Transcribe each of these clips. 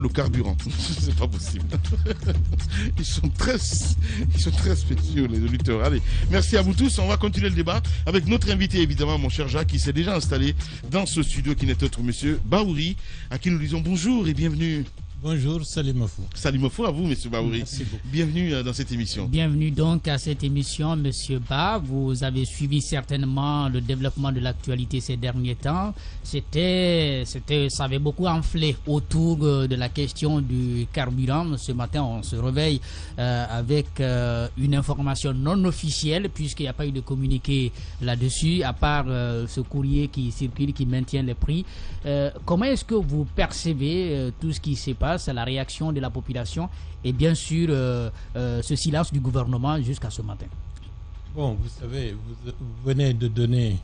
le carburant. C'est pas possible. Ils sont très spéciaux, les auditeurs. Allez, merci à vous tous. On va continuer le débat avec notre invité, évidemment, mon cher Jacques, qui s'est déjà installé dans ce studio, qui n'est autre monsieur Bahouri, à qui nous disons bonjour et bienvenue. Bonjour, Salimafou. Salimafou à vous, monsieur Bahouri. Merci beaucoup. Bienvenue dans cette émission. Bienvenue donc à cette émission, monsieur Ba. Vous avez suivi certainement le développement de l'actualité ces derniers temps. Ça avait beaucoup enflé autour de la question du carburant. Ce matin, on se réveille avec une information non officielle, puisqu'il n'y a pas eu de communiqué là-dessus, à part ce courrier qui circule, qui maintient les prix. Comment est-ce que vous percevez tout ce qui se passe, la réaction de la population et bien sûr ce silence du gouvernement jusqu'à ce matin? Bon, vous savez, vous venez de donner,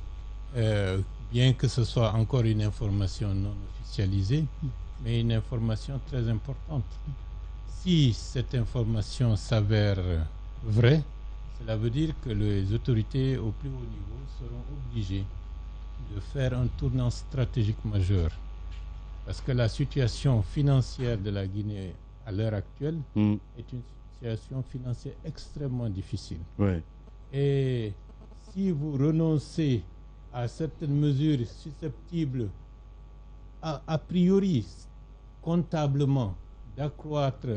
bien que ce soit encore une information non officialisée, mais une information très importante. Si cette information s'avère vraie, cela veut dire que les autorités au plus haut niveau seront obligées de faire un tournant stratégique majeur. Parce que la situation financière de la Guinée à l'heure actuelle est une situation financière extrêmement difficile. Ouais. Et si vous renoncez à certaines mesures susceptibles, a priori, comptablement, d'accroître,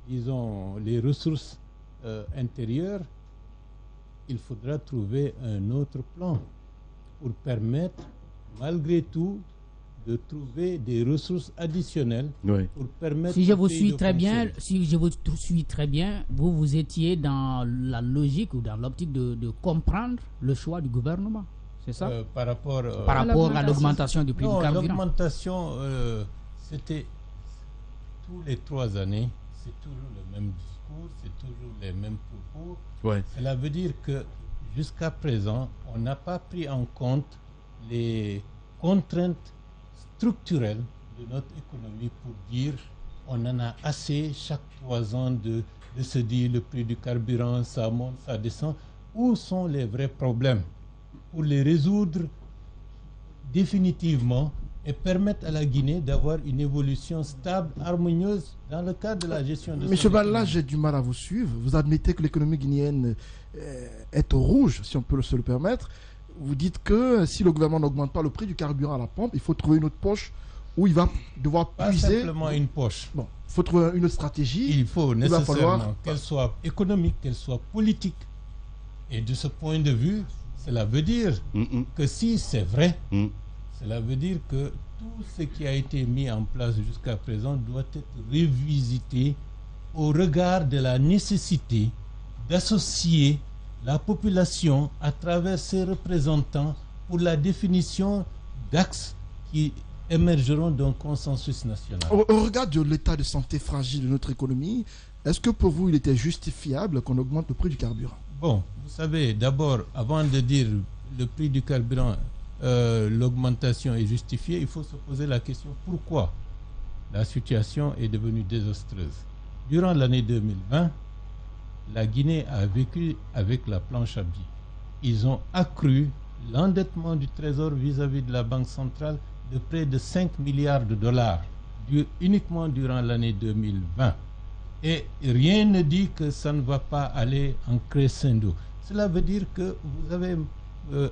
disons, les ressources intérieures, il faudra trouver un autre plan pour permettre, malgré tout, de trouver des ressources additionnelles pour permettre... Si je vous suis très bien, vous étiez dans la logique ou dans l'optique de comprendre le choix du gouvernement, c'est ça? Par rapport à l'augmentation du prix du carburant. L'augmentation, c'était tous les 3 années, c'est toujours le même discours, c'est toujours les mêmes propos. Ouais. Cela veut dire que jusqu'à présent, on n'a pas pris en compte les contraintes structurelle de notre économie pour dire on en a assez chaque 3 ans de se dire le prix du carburant, ça monte, ça descend. Où sont les vrais problèmes pour les résoudre définitivement et permettre à la Guinée d'avoir une évolution stable, harmonieuse dans le cadre de la gestion de Monsieur Balla, j'ai du mal à vous suivre. Vous admettez que l'économie guinéenne est au rouge, si on peut se le permettre. Vous dites que si le gouvernement n'augmente pas le prix du carburant à la pompe, il faut trouver une autre poche où il va devoir puiser. Pas simplement une poche. Bon, il faut trouver une autre stratégie. Il faut nécessairement qu'elle soit économique, qu'elle soit politique. Et de ce point de vue, cela veut dire que si c'est vrai, cela veut dire que tout ce qui a été mis en place jusqu'à présent doit être revisité au regard de la nécessité d'associer la population à travers ses représentants pour la définition d'axes qui émergeront d'un consensus national. Au regard de l'état de santé fragile de notre économie, est-ce que pour vous il était justifiable qu'on augmente le prix du carburant? Bon, vous savez, d'abord, avant de dire le prix du carburant, l'augmentation est justifiée, il faut se poser la question pourquoi la situation est devenue désastreuse. Durant l'année 2020, la Guinée a vécu avec la planche à billets. Ils ont accru l'endettement du Trésor vis-à-vis de la Banque centrale de près de 5 milliards de dollars uniquement durant l'année 2020. Et rien ne dit que ça ne va pas aller en crescendo. Cela veut dire que vous avez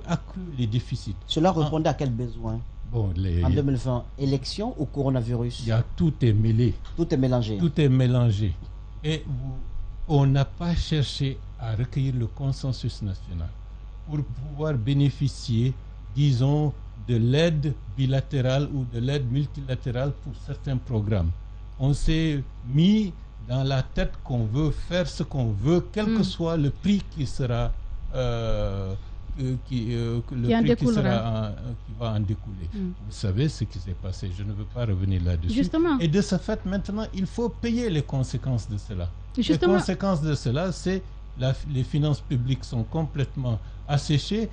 accru les déficits. Cela répondait à quel besoin? Bon, en 2020, élection ou coronavirus? Tout est mêlé. Tout est mélangé. Tout est mélangé. Et on n'a pas cherché à recueillir le consensus national pour pouvoir bénéficier, disons, de l'aide bilatérale ou de l'aide multilatérale pour certains programmes. On s'est mis dans la tête qu'on veut faire ce qu'on veut, quel que soit le prix qui sera qui va en découler. Vous savez ce qui s'est passé, je ne veux pas revenir là-dessus. Justement. Et de ce fait, maintenant, il faut payer les conséquences de cela. Justement. Les conséquences de cela, c'est les finances publiques sont complètement asséchées,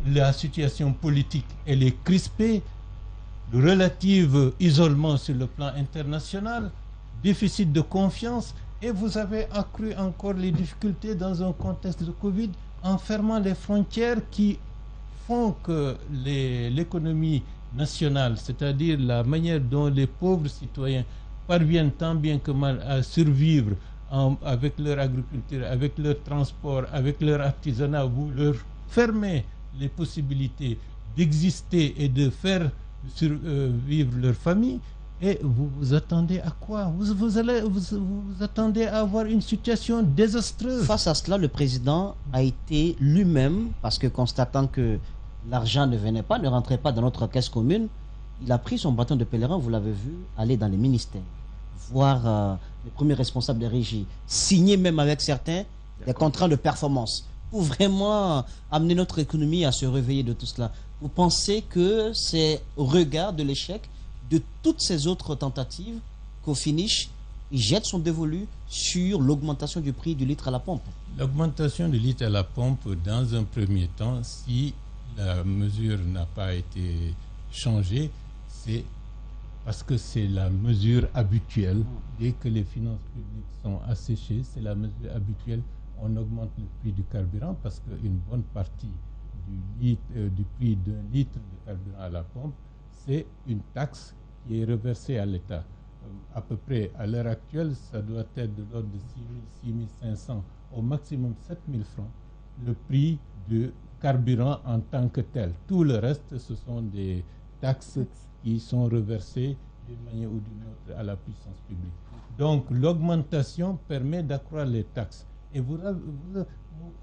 la situation politique, elle est crispée, le relatif isolement sur le plan international, déficit de confiance, et vous avez accru encore les difficultés dans un contexte de Covid en fermant les frontières qui font que l'économie nationale, c'est-à-dire la manière dont les pauvres citoyens parviennent tant bien que mal à survivre avec leur agriculture, avec leur transport, avec leur artisanat, vous leur fermez les possibilités d'exister et de faire vivre leur famille. Et vous vous attendez à quoi? Vous attendez à avoir une situation désastreuse. Face à cela, le président a été lui-même, parce que constatant que l'argent ne venait pas, ne rentrait pas dans notre caisse commune, il a pris son bâton de pèlerin, vous l'avez vu, aller dans les ministères, voir les premiers responsables des régies, signer même avec certains des contrats de performance, pour vraiment amener notre économie à se réveiller de tout cela. Vous pensez que c'est au regard de l'échec de toutes ces autres tentatives qu'au finish, il jette son dévolu sur l'augmentation du prix du litre à la pompe? L'augmentation du litre à la pompe, dans un premier temps, si la mesure n'a pas été changée, c'est parce que c'est la mesure habituelle. Dès que les finances publiques sont asséchées, c'est la mesure habituelle. On augmente le prix du carburant parce qu'une bonne partie du prix d'un litre de carburant à la pompe, c'est une taxe qui est reversée à l'État. À peu près, à l'heure actuelle, ça doit être de l'ordre de 6 000, 6 500, au maximum 7 000 francs, le prix du carburant en tant que tel. Tout le reste, ce sont des taxes qui sont reversées d'une manière ou d'une autre à la puissance publique. Donc, l'augmentation permet d'accroître les taxes. Et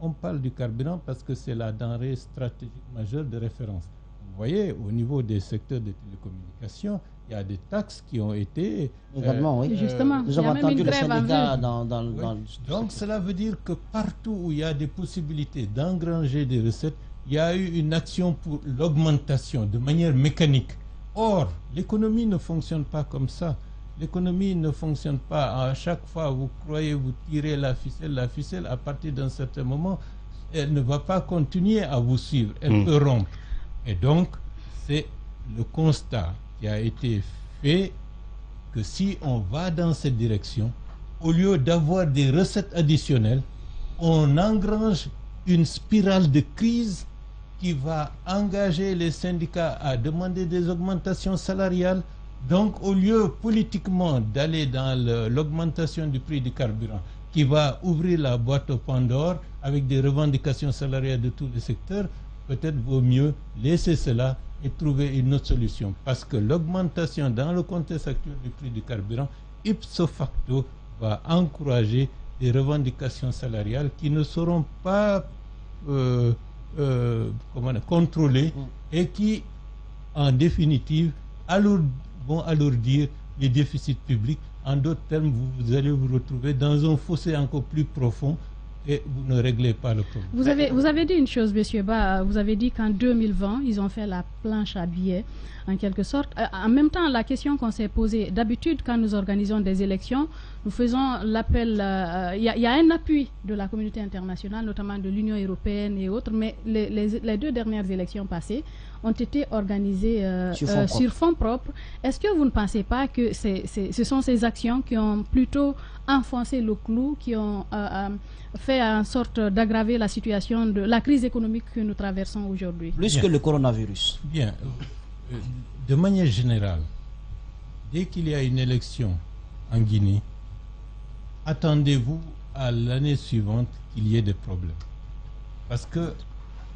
on parle du carburant parce que c'est la denrée stratégique majeure de référence. Vous voyez, au niveau des secteurs de télécommunications, il y a des taxes qui ont été... Également, oui. Justement, nous avons entendu le syndicat dans Donc, cela veut dire que partout où il y a des possibilités d'engranger des recettes, il y a eu une action pour l'augmentation de manière mécanique. Or, l'économie ne fonctionne pas comme ça. L'économie ne fonctionne pas. À chaque fois, vous croyez, vous tirez la ficelle, à partir d'un certain moment, elle ne va pas continuer à vous suivre. Elle peut rompre. Et donc, c'est le constat qui a été fait que si on va dans cette direction, au lieu d'avoir des recettes additionnelles, on engrange une spirale de crise qui va engager les syndicats à demander des augmentations salariales. Donc, au lieu politiquement d'aller dans l'augmentation du prix du carburant, qui va ouvrir la boîte aux Pandore avec des revendications salariales de tous les secteurs, peut-être vaut mieux laisser cela et trouver une autre solution. Parce que l'augmentation dans le contexte actuel du prix du carburant, ipso facto, va encourager des revendications salariales qui ne seront pas contrôlées et qui, en définitive, vont alourdir les déficits publics. En d'autres termes, vous allez vous retrouver dans un fossé encore plus profond et vous ne réglez pas le problème. Vous avez dit une chose, monsieur Ba, vous avez dit qu'en 2020, ils ont fait la planche à billets, en quelque sorte. En même temps, la question qu'on s'est posée, d'habitude, quand nous organisons des élections, nous faisons l'appel, il y a un appui de la communauté internationale, notamment de l'Union européenne et autres, mais les deux dernières élections passées ont été organisées sur fonds propres. Est-ce que vous ne pensez pas que ce sont ces actions qui ont plutôt enfoncé le clou, qui ont fait en sorte d'aggraver la situation de la crise économique que nous traversons aujourd'hui? Plus que le coronavirus. Bien. De manière générale, dès qu'il y a une élection en Guinée, attendez-vous à l'année suivante qu'il y ait des problèmes. Parce que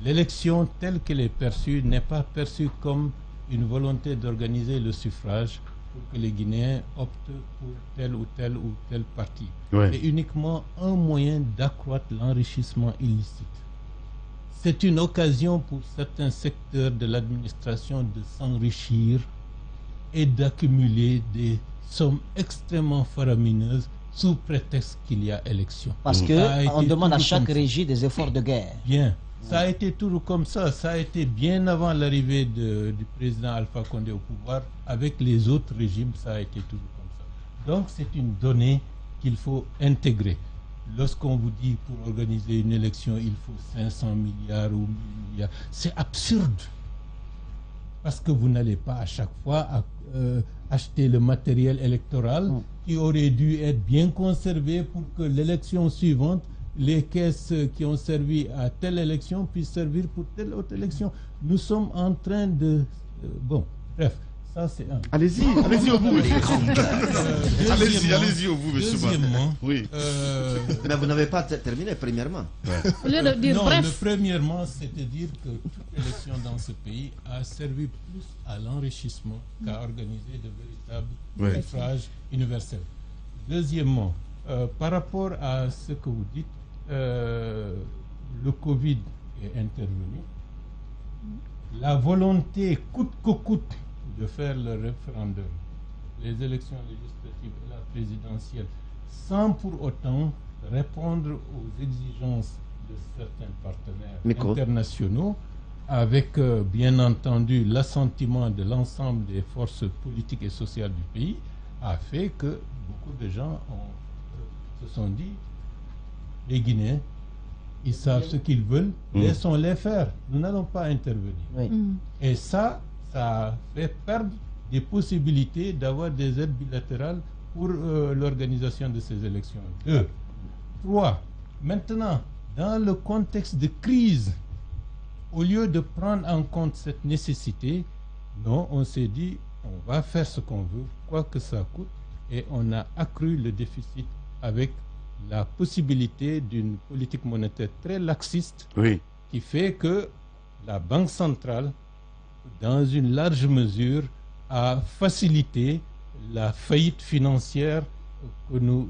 l'élection telle qu'elle est perçue n'est pas perçue comme une volonté d'organiser le suffrage pour que les Guinéens optent pour tel ou tel parti. Ouais. C'est uniquement un moyen d'accroître l'enrichissement illicite. C'est une occasion pour certains secteurs de l'administration de s'enrichir et d'accumuler des sommes extrêmement faramineuses sous prétexte qu'il y a élection. Parce qu'on demande à chaque régie des efforts de guerre. Bien. Ça a été toujours comme ça. Ça a été bien avant l'arrivée du président Alpha Condé au pouvoir. Avec les autres régimes, ça a été toujours comme ça. Donc, c'est une donnée qu'il faut intégrer. Lorsqu'on vous dit pour organiser une élection, il faut 500 milliards ou 1000 milliards, c'est absurde. Parce que vous n'allez pas à chaque fois acheter le matériel électoral qui aurait dû être bien conservé pour que l'élection suivante, les caisses qui ont servi à telle élection puissent servir pour telle autre élection. Nous sommes en train de... Bref, ça c'est un. Allez-y. Allez-y au bout, monsieur. Allez-y au bout, monsieur Ba. Deuxièmement, Oui. Mais vous n'avez pas terminé, premièrement. Au lieu de dire non, bref, premièrement, c'est-à-dire que toute élection dans ce pays a servi plus à l'enrichissement qu'à organiser de véritables suffrages universels. Deuxièmement, par rapport à ce que vous dites, le Covid est intervenu. La volonté coûte que coûte de faire le référendum, les élections législatives et la présidentielle, sans pour autant répondre aux exigences de certains partenaires internationaux, avec bien entendu l'assentiment de l'ensemble des forces politiques et sociales du pays, a fait que beaucoup de gens se sont dit, les Guinéens, ils savent ce qu'ils veulent, laissons-les faire, nous n'allons pas intervenir. Oui. Et ça fait perdre des possibilités d'avoir des aides bilatérales pour l'organisation de ces élections. 2. 3. Maintenant, dans le contexte de crise, au lieu de prendre en compte cette nécessité, non, on s'est dit, on va faire ce qu'on veut, quoi que ça coûte, et on a accru le déficit avec la possibilité d'une politique monétaire très laxiste qui fait que la Banque centrale, dans une large mesure, a facilité la faillite financière que nous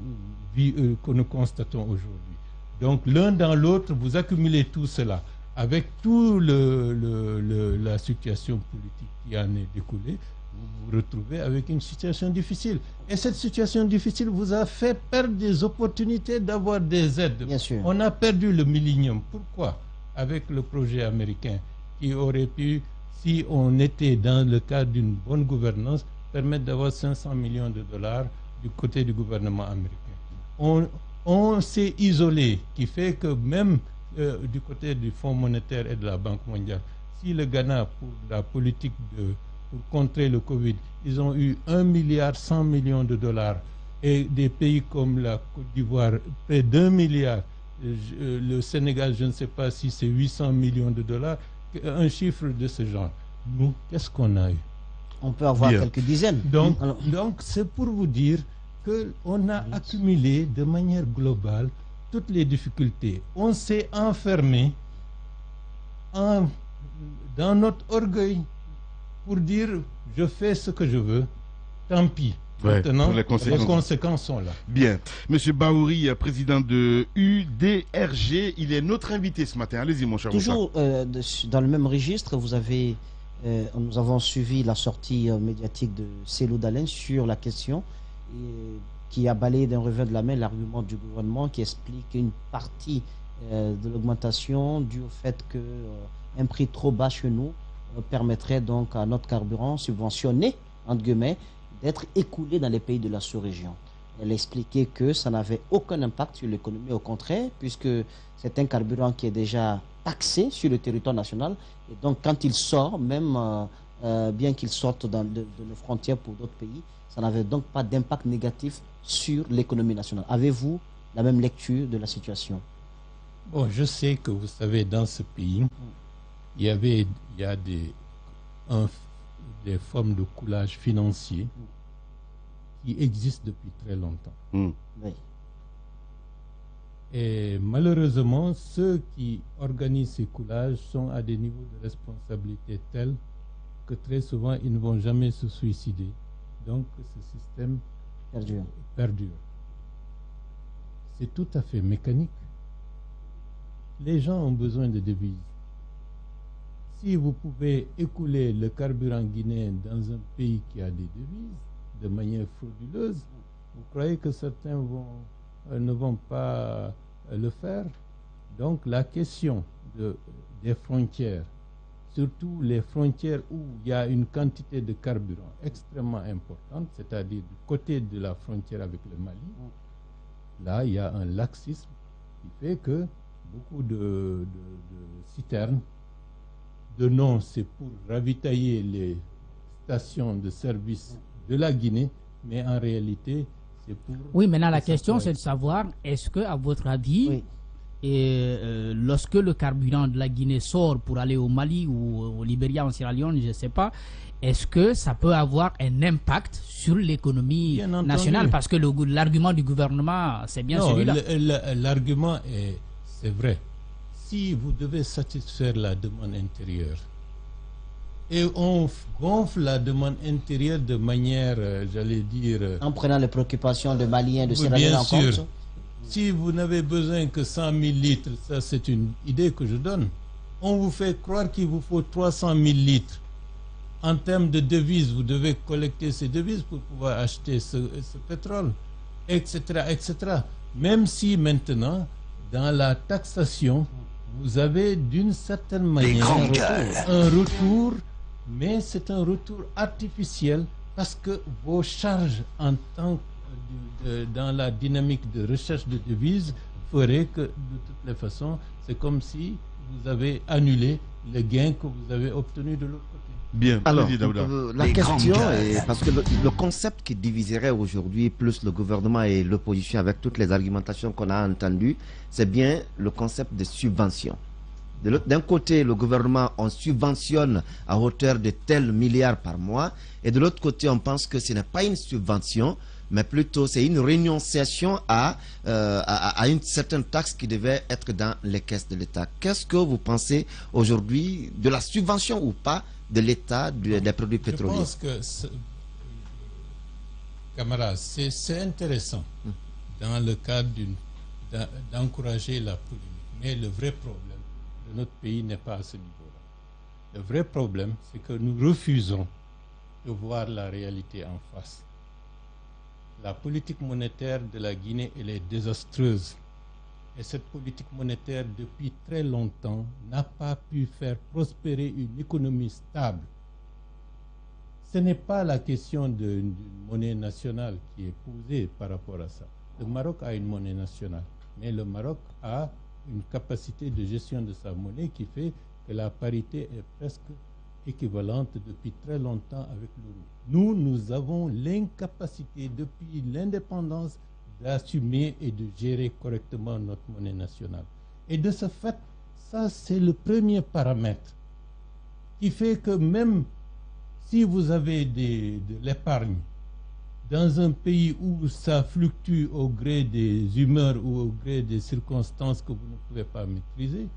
constatons aujourd'hui. Donc l'un dans l'autre, vous accumulez tout cela avec tout la situation politique qui en est découlée, vous vous retrouvez avec une situation difficile. Et cette situation difficile vous a fait perdre des opportunités d'avoir des aides. Bien sûr. On a perdu le millénium. Pourquoi? Avec le projet américain qui aurait pu, si on était dans le cadre d'une bonne gouvernance, permettre d'avoir 500 millions de dollars du côté du gouvernement américain. On s'est isolé, qui fait que même du côté du Fonds monétaire et de la Banque mondiale, si le Ghana, pour la politique pour contrer le Covid, ils ont eu 1,1 milliard de dollars, et des pays comme la Côte d'Ivoire, près d'1 milliard, le Sénégal, je ne sais pas si c'est 800 millions de dollars, un chiffre de ce genre. Nous, qu'est-ce qu'on a eu? On peut avoir quelques dizaines. Donc c'est pour vous dire qu'on a accumulé de manière globale toutes les difficultés. On s'est enfermé dans notre orgueil pour dire je fais ce que je veux, tant pis. Maintenant, les conséquences sont là. Bien. Monsieur Bahouri, président de UDRG, il est notre invité ce matin. Allez-y, mon cher. Toujours dans le même registre, nous avons suivi la sortie médiatique de Cellou Dalein sur la question, qui a balayé d'un revers de la main l'argument du gouvernement qui explique qu'une partie de l'augmentation due au fait qu'un prix trop bas chez nous permettrait donc à notre carburant subventionné, entre guillemets, d'être écoulé dans les pays de la sous-région. Elle expliquait que ça n'avait aucun impact sur l'économie, au contraire, puisque c'est un carburant qui est déjà taxé sur le territoire national. Et donc, quand il sort, même bien qu'il sorte de nos frontières pour d'autres pays, ça n'avait donc pas d'impact négatif sur l'économie nationale. Avez-vous la même lecture de la situation? Bon, je sais que vous savez, dans ce pays, il y a des formes de coulage financier qui existent depuis très longtemps. Oui. Et malheureusement, ceux qui organisent ces coulages sont à des niveaux de responsabilité tels que très souvent, ils ne vont jamais se suicider. Donc, ce système perdure. C'est tout à fait mécanique. Les gens ont besoin de devises. Si vous pouvez écouler le carburant guinéen dans un pays qui a des devises de manière frauduleuse, vous croyez que certains ne vont pas le faire? Donc la question des frontières, surtout les frontières où il y a une quantité de carburant extrêmement importante, c'est-à-dire du côté de la frontière avec le Mali, là il y a un laxisme qui fait que beaucoup de citernes, de nom, c'est pour ravitailler les stations de service de la Guinée, mais en réalité, c'est pour... Oui, maintenant la question, c'est de savoir, est-ce que, à votre avis, Et lorsque le carburant de la Guinée sort pour aller au Mali ou au Libéria, en Sierra Leone, je ne sais pas, est-ce que ça peut avoir un impact sur l'économie nationale? Parce que l'argument du gouvernement, c'est bien celui-là. L'argument c'est vrai. Si vous devez satisfaire la demande intérieure, et on gonfle la demande intérieure de manière, j'allais dire... En prenant les préoccupations de Maliens, de Sierra Leone en compte. Si vous n'avez besoin que 100 000 litres, ça c'est une idée que je donne, on vous fait croire qu'il vous faut 300 000 litres. En termes de devises, vous devez collecter ces devises pour pouvoir acheter ce pétrole, etc., etc. Même si maintenant, dans la taxation, vous avez d'une certaine manière un retour, mais c'est un retour artificiel parce que vos charges en tant dans la dynamique de recherche de devises ferait que de toutes les façons, c'est comme si vous avez annulé le gain que vous avez obtenu de l'autre côté. Bien. Alors, la question est, parce que le concept qui diviserait aujourd'hui plus le gouvernement et l'opposition avec toutes les argumentations qu'on a entendues, c'est bien le concept de subvention. D'un côté, le gouvernement, on subventionne à hauteur de tels milliards par mois, et de l'autre côté, on pense que ce n'est pas une subvention, mais plutôt c'est une renonciation à une certaine taxe qui devait être dans les caisses de l'État. Qu'est-ce que vous pensez aujourd'hui de la subvention ou pas de l'État des produits pétroliers? Je pense que, camarade, c'est intéressant dans le cadre d'encourager la polémique. Mais le vrai problème de notre pays n'est pas à ce niveau-là. Le vrai problème, c'est que nous refusons de voir la réalité en face. La politique monétaire de la Guinée, elle est désastreuse. Et cette politique monétaire, depuis très longtemps, n'a pas pu faire prospérer une économie stable. Ce n'est pas la question d'une monnaie nationale qui est posée par rapport à ça. Le Maroc a une monnaie nationale, mais le Maroc a une capacité de gestion de sa monnaie qui fait que la parité est presque équivalente depuis très longtemps avec l'euro. Nous avons l'incapacité depuis l'indépendance d'assumer et de gérer correctement notre monnaie nationale. Et de ce fait, ça c'est le premier paramètre qui fait que même si vous avez de l'épargne dans un pays où ça fluctue au gré des humeurs ou au gré des circonstances que vous ne pouvez pas maîtriser,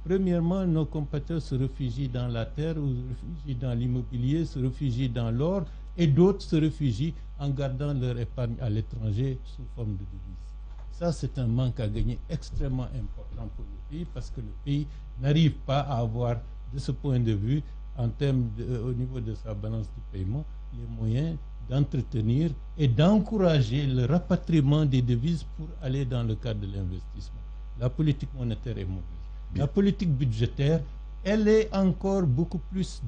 premièrement, nos compatriotes se réfugient dans la terre, ou se réfugient dans l'immobilier, se réfugient dans l'or, et d'autres se réfugient en gardant leur épargne à l'étranger sous forme de devises. Ça, c'est un manque à gagner extrêmement important pour le pays, parce que le pays n'arrive pas à avoir, de ce point de vue, en termes au niveau de sa balance de paiement, les moyens d'entretenir et d'encourager le rapatriement des devises pour aller dans le cadre de l'investissement. La politique monétaire est mauvaise. La politique budgétaire, elle est encore beaucoup plus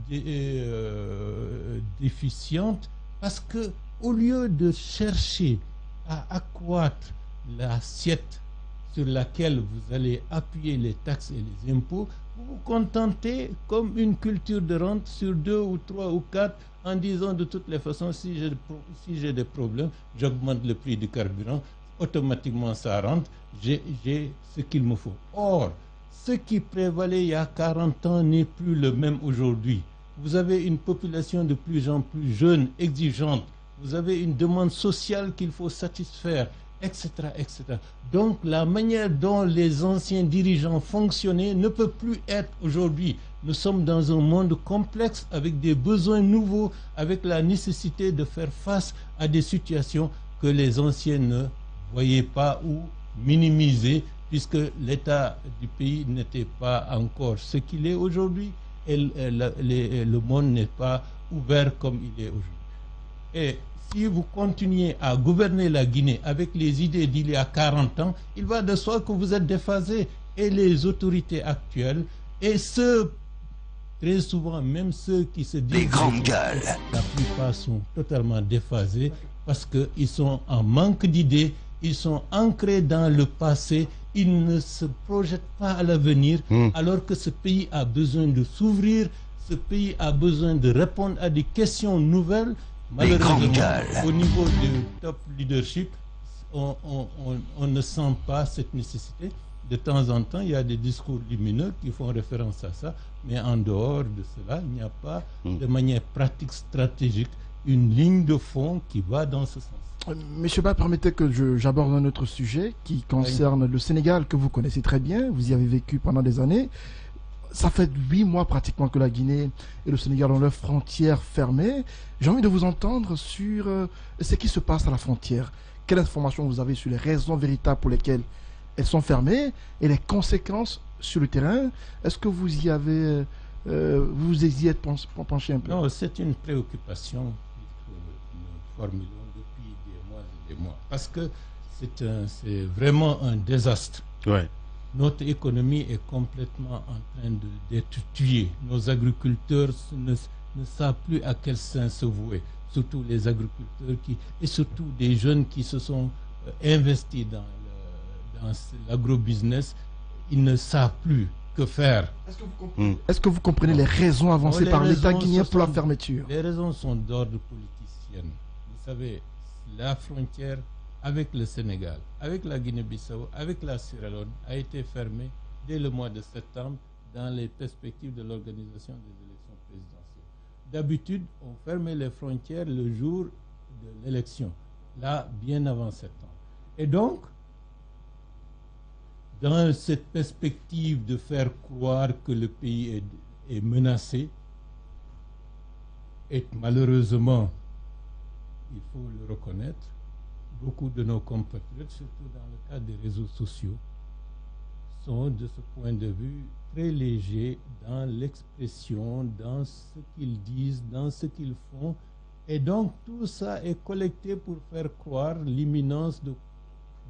déficiente parce que au lieu de chercher à accroître l'assiette sur laquelle vous allez appuyer les taxes et les impôts, vous vous contentez comme une culture de rente sur 2 ou 3 ou 4 en disant de toutes les façons, si j'ai des problèmes, j'augmente le prix du carburant, automatiquement ça rentre, j'ai ce qu'il me faut. Or, ce qui prévalait il y a 40 ans n'est plus le même aujourd'hui. Vous avez une population de plus en plus jeune, exigeante. Vous avez une demande sociale qu'il faut satisfaire, etc., etc. Donc la manière dont les anciens dirigeants fonctionnaient ne peut plus être aujourd'hui. Nous sommes dans un monde complexe avec des besoins nouveaux, avec la nécessité de faire face à des situations que les anciens ne voyaient pas ou minimisaient, puisque l'état du pays n'était pas encore ce qu'il est aujourd'hui et le monde n'est pas ouvert comme il est aujourd'hui. Et si vous continuez à gouverner la Guinée avec les idées d'il y a 40 ans, il va de soi que vous êtes déphasé. Et les autorités actuelles, et très souvent, même ceux qui se disent... Les grandes gueules. La plupart sont totalement déphasés parce qu'ils sont en manque d'idées, ils sont ancrés dans le passé, ils ne se projettent pas à l'avenir, alors que ce pays a besoin de s'ouvrir, ce pays a besoin de répondre à des questions nouvelles. Malheureusement, au niveau du top leadership, on ne sent pas cette nécessité. de temps en temps, il y a des discours lumineux qui font référence à ça, mais en dehors de cela, il n'y a pas de manière pratique, stratégique, une ligne de fond qui va dans ce sens. Monsieur Ba, permettez que j'aborde un autre sujet qui concerne le Sénégal, que vous connaissez très bien, vous y avez vécu pendant des années. Ça fait 8 mois pratiquement que la Guinée et le Sénégal ont leurs frontières fermées. J'ai envie de vous entendre sur ce qui se passe à la frontière. Quelle information vous avez sur les raisons véritables pour lesquelles elles sont fermées et les conséquences sur le terrain? Est-ce que vous y avez, vous y êtes penché un peu? Non, c'est une préoccupation que nous formulons depuis des mois et des mois. Parce que c'est vraiment un désastre. Ouais. Notre économie est complètement en train d'être tuée. Nos agriculteurs ne savent plus à quel sein se vouer. Surtout les agriculteurs et surtout des jeunes qui se sont investis dans l'agrobusiness. Ils ne savent plus que faire. Est-ce que vous comprenez les raisons avancées par l'État guinéen pour la fermeture? Les raisons sont d'ordre politicien. Vous savez, la frontière avec le Sénégal, avec la Guinée-Bissau, avec la Sierra Leone a été fermée dès le mois de septembre dans les perspectives de l'organisation des élections présidentielles. D'habitude, on fermait les frontières le jour de l'élection, là, bien avant septembre. Et donc, dans cette perspective de faire croire que le pays est menacé, et malheureusement, il faut le reconnaître, beaucoup de nos compatriotes, surtout dans le cadre des réseaux sociaux, sont de ce point de vue très légers dans l'expression, dans ce qu'ils disent, dans ce qu'ils font. Et donc tout ça est collecté pour faire croire l'imminence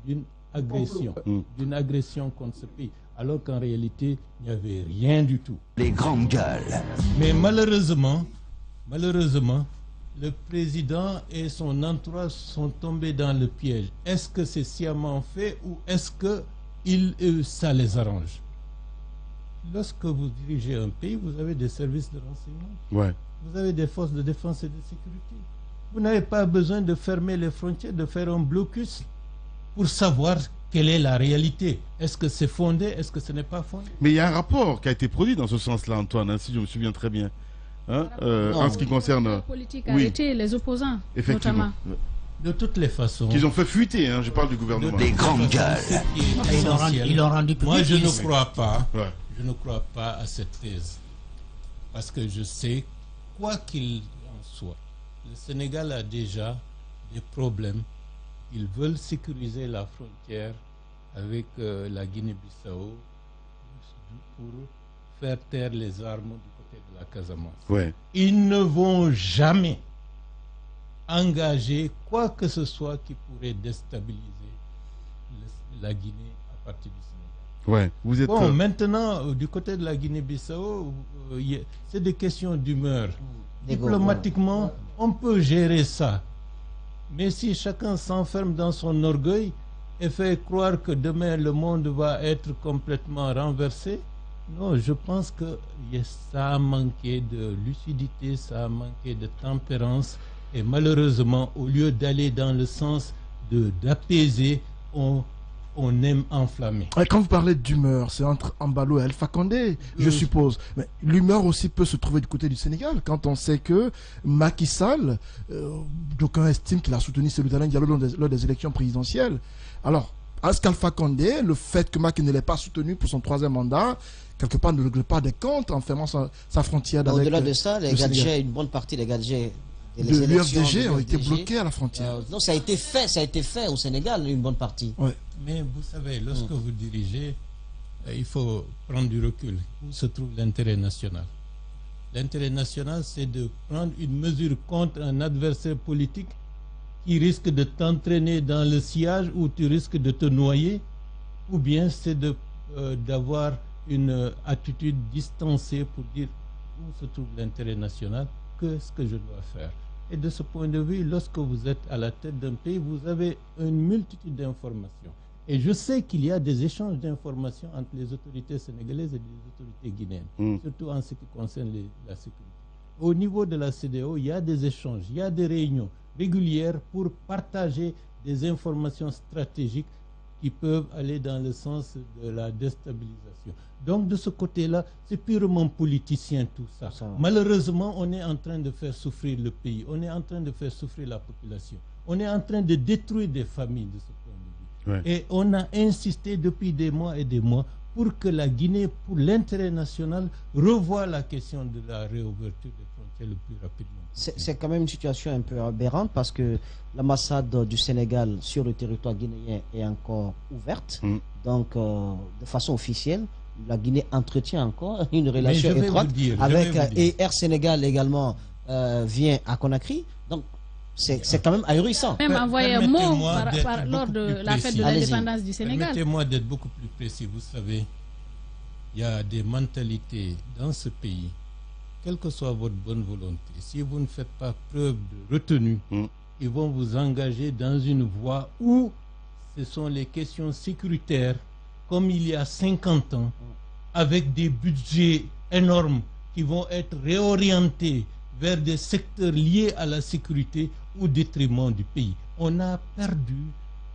d'une agression contre ce pays, alors qu'en réalité, il n'y avait rien du tout. Les grandes gueules. Mais malheureusement, le président et son entourage sont tombés dans le piège. Est-ce que c'est sciemment fait ou est-ce que ça les arrange? Lorsque vous dirigez un pays, vous avez des services de renseignement. Ouais. Vous avez des forces de défense et de sécurité. Vous n'avez pas besoin de fermer les frontières, de faire un blocus pour savoir quelle est la réalité. Est-ce que c'est fondé? Est-ce que ce n'est pas fondé? Mais il y a un rapport qui a été produit dans ce sens-là, Antoine, hein, si je me souviens très bien. Hein, en ce qui concerne la politique arrêter les opposants, effectivement, notamment. De toutes les façons. Qu'ils ont fait fuiter, hein, je parle du gouvernement. Les grandes gueules. Ils l'ont rendu public. Moi, je ne crois pas. Ouais. Je ne crois pas à cette thèse. Parce que je sais, quoi qu'il en soit, le Sénégal a déjà des problèmes. Ils veulent sécuriser la frontière avec la Guinée-Bissau pour faire taire les armes du côté de la Casamance. Ouais. Ils ne vont jamais engager quoi que ce soit qui pourrait déstabiliser la Guinée à partir du Sénégal. Ouais. Vous êtes. Bon, maintenant, du côté de la Guinée-Bissau, c'est des questions d'humeur. Diplomatiquement, on peut gérer ça. Mais si chacun s'enferme dans son orgueil et fait croire que demain le monde va être complètement renversé, non, je pense que ça a manqué de lucidité, ça a manqué de tempérance. Et malheureusement, au lieu d'aller dans le sens d'apaiser, on aime enflammer. Quand vous parlez d'humeur, c'est entre Embalo et Alpha Condé, je suppose. Mais l'humeur aussi peut se trouver du côté du Sénégal, quand on sait que Macky Sall, d'aucuns estiment qu'il a soutenu Cellou Diallo lors des élections présidentielles. Alors, est-ce qu'Alpha Condé, le fait que Macky ne l'ait pas soutenu pour son 3e mandat, quelque part ne règle pas des comptes en fermant sa frontière avec Au-delà de ça, les gadgets, une bonne partie des gadgets de l'UFDG ont été bloqués à la frontière. Non, ça a été fait au Sénégal, une bonne partie. Ouais. Mais vous savez, lorsque vous dirigez, il faut prendre du recul. Où se trouve l'intérêt national? L'intérêt national, c'est de prendre une mesure contre un adversaire politique qui risque de t'entraîner dans le sillage où tu risques de te noyer, ou bien c'est d'avoir une attitude distancée pour dire où se trouve l'intérêt national, qu'est-ce que je dois faire. Et de ce point de vue, lorsque vous êtes à la tête d'un pays, vous avez une multitude d'informations. Et je sais qu'il y a des échanges d'informations entre les autorités sénégalaises et les autorités guinéennes, surtout en ce qui concerne la sécurité. Au niveau de la CEDEAO, il y a des échanges, il y a des réunions régulières pour partager des informations stratégiques qui peuvent aller dans le sens de la déstabilisation. Donc de ce côté-là, c'est purement politicien tout ça. Malheureusement, on est en train de faire souffrir le pays, on est en train de faire souffrir la population, on est en train de détruire des familles de ce point de vue. Et on a insisté depuis des mois et des mois pour que la Guinée, pour l'intérêt national, revoie la question de la réouverture des frontières le plus rapidement. C'est quand même une situation un peu aberrante parce que l'ambassade du Sénégal sur le territoire guinéen est encore ouverte. Donc, de façon officielle, la Guinée entretient encore une relation étroite avec et Air Sénégal également vient à Conakry. Donc, c'est quand même ahurissant. Même envoyé un mot lors de la fête de l'indépendance du Sénégal. Permettez-moi d'être beaucoup plus précis. Vous savez, il y a des mentalités dans ce pays, quelle que soit votre bonne volonté. Si vous ne faites pas preuve de retenue, ils vont vous engager dans une voie où ce sont les questions sécuritaires, comme il y a 50 ans, avec des budgets énormes qui vont être réorientés vers des secteurs liés à la sécurité au détriment du pays. On a perdu